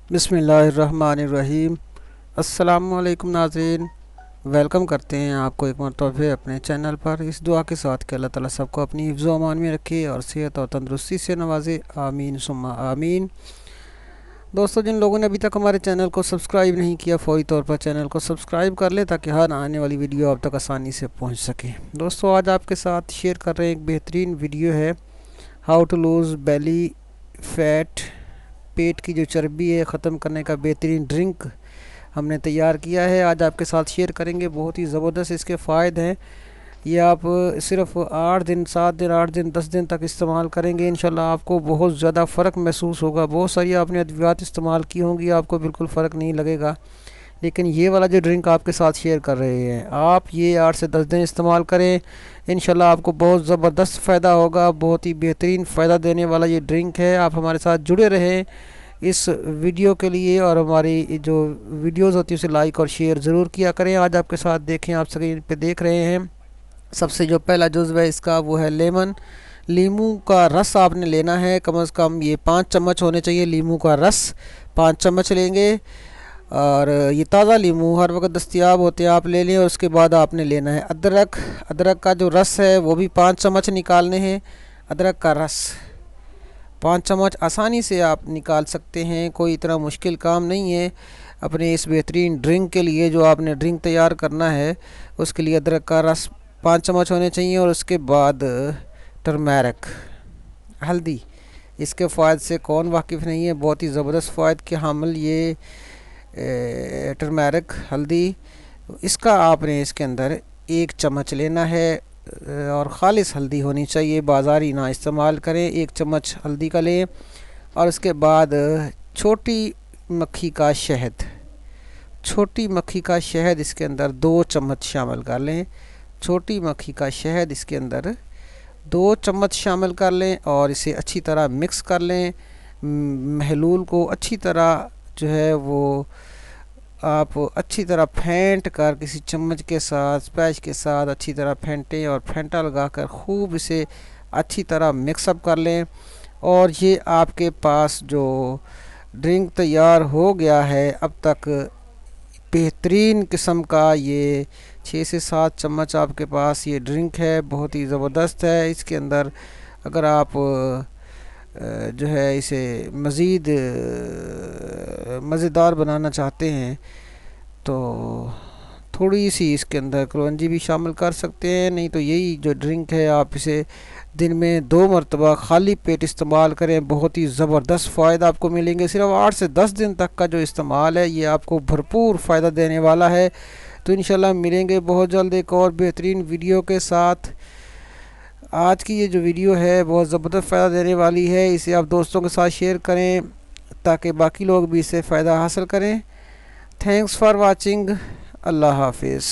बिस्मिल्लाहिर्रहमानिर्रहीम। अस्सलाम वालेकुम नाज़रीन, वेलकम करते हैं आपको एक मरतबा फिर अपने चैनल पर। इस दुआ के साथ कि अल्लाह ताला सबको अपनी हिफ्ज़ व अमान में रखे और सेहत और तंदुरुस्ती से नवाजे, आमीन सुम्मा आमीन। दोस्तों, जिन लोगों ने अभी तक हमारे चैनल को सब्सक्राइब नहीं किया, फ़ौरी तौर पर चैनल को सब्सक्राइब कर ले ताकि हर आने वाली वीडियो आप तक आसानी से पहुँच सके। दोस्तों, आज आपके साथ शेयर कर रहे हैं एक बेहतरीन वीडियो है, how to lose belly fat. पेट की जो चर्बी है ख़त्म करने का बेहतरीन ड्रिंक हमने तैयार किया है, आज आपके साथ शेयर करेंगे। बहुत ही ज़बरदस्त इसके फ़ायदे हैं। ये आप सिर्फ 8 दिन 7 दिन 8 दिन 10 दिन तक इस्तेमाल करेंगे, इंशाल्लाह आपको बहुत ज़्यादा फ़र्क महसूस होगा। बहुत सारी आपने अद्वियात इस्तेमाल की होंगी, आपको बिल्कुल फ़र्क नहीं लगेगा, लेकिन ये वाला जो ड्रिंक आपके साथ शेयर कर रहे हैं, आप ये 8 से 10 दिन इस्तेमाल करें, इंशाल्लाह आपको बहुत ज़बरदस्त फ़ायदा होगा। बहुत ही बेहतरीन फ़ायदा देने वाला ये ड्रिंक है। आप हमारे साथ जुड़े रहें इस वीडियो के लिए, और हमारी जो वीडियोस होती है उसे लाइक और शेयर ज़रूर किया करें। आज आपके साथ देखें, आप स्क्रीन पे देख रहे हैं, सबसे जो पहला जुज़्व है इसका वो है लेमन। लीमू का रस आपने लेना है, कम से कम ये 5 चम्मच होने चाहिए। लीमू का रस 5 चम्मच लेंगे, और ये ताज़ा लीमू हर वक्त दस्तयाब होते हैं, आप ले लें। और उसके बाद आपने लेना है अदरक। अदरक का जो रस है वो भी 5 चम्मच निकालने हैं। अदरक का रस 5 चम्मच आसानी से आप निकाल सकते हैं, कोई इतना मुश्किल काम नहीं है। अपने इस बेहतरीन ड्रिंक के लिए, जो आपने ड्रिंक तैयार करना है, उसके लिए अदरक का रस 5 चम्मच होने चाहिए। और उसके बाद टर्मेरिक, हल्दी। इसके फ़ायदे से कौन वाकिफ़ नहीं है, बहुत ही ज़बरदस्त फ़ायदे के हामिल ये टर्मेरिक, हल्दी। इसका आपने इसके अंदर 1 चम्मच लेना है, और ख़ालिस हल्दी होनी चाहिए, बाज़ारी ना इस्तेमाल करें। 1 चम्मच हल्दी का लें। और उसके बाद छोटी मक्खी का शहद, छोटी मक्खी का शहद इसके अंदर 2 चम्मच शामिल कर लें। छोटी मक्खी का शहद इसके अंदर 2 चम्मच शामिल कर लें, और इसे अच्छी तरह मिक्स कर लें। महलूल को अच्छी तरह जो है वो आप अच्छी तरह फेंट कर, किसी चम्मच के साथ, स्पैच के साथ अच्छी तरह फेंटें, और फेंटा लगाकर खूब इसे अच्छी तरह मिक्सअप कर लें। और ये आपके पास जो ड्रिंक तैयार हो गया है अब तक, बेहतरीन किस्म का ये 6 से 7 चम्मच आपके पास ये ड्रिंक है, बहुत ही ज़बरदस्त है। इसके अंदर अगर आप जो है इसे मज़ीद मज़ेदार बनाना चाहते हैं तो थोड़ी सी इसके अंदर कलौंजी भी शामिल कर सकते हैं। नहीं तो यही जो ड्रिंक है, आप इसे दिन में 2 मरतबा खाली पेट इस्तेमाल करें, बहुत ही ज़बरदस्त फ़ायदा आपको मिलेंगे। सिर्फ 8 से 10 दिन तक का जो इस्तेमाल है, ये आपको भरपूर फ़ायदा देने वाला है। तो इंशाल्लाह मिलेंगे बहुत जल्द एक और बेहतरीन वीडियो के साथ। आज की ये जो वीडियो है बहुत ज़बरदस्त फ़ायदा देने वाली है, इसे आप दोस्तों के साथ शेयर करें ताकि बाकी लोग भी इससे फ़ायदा हासिल करें। Thanks for watching. अल्लाह हाफिज़।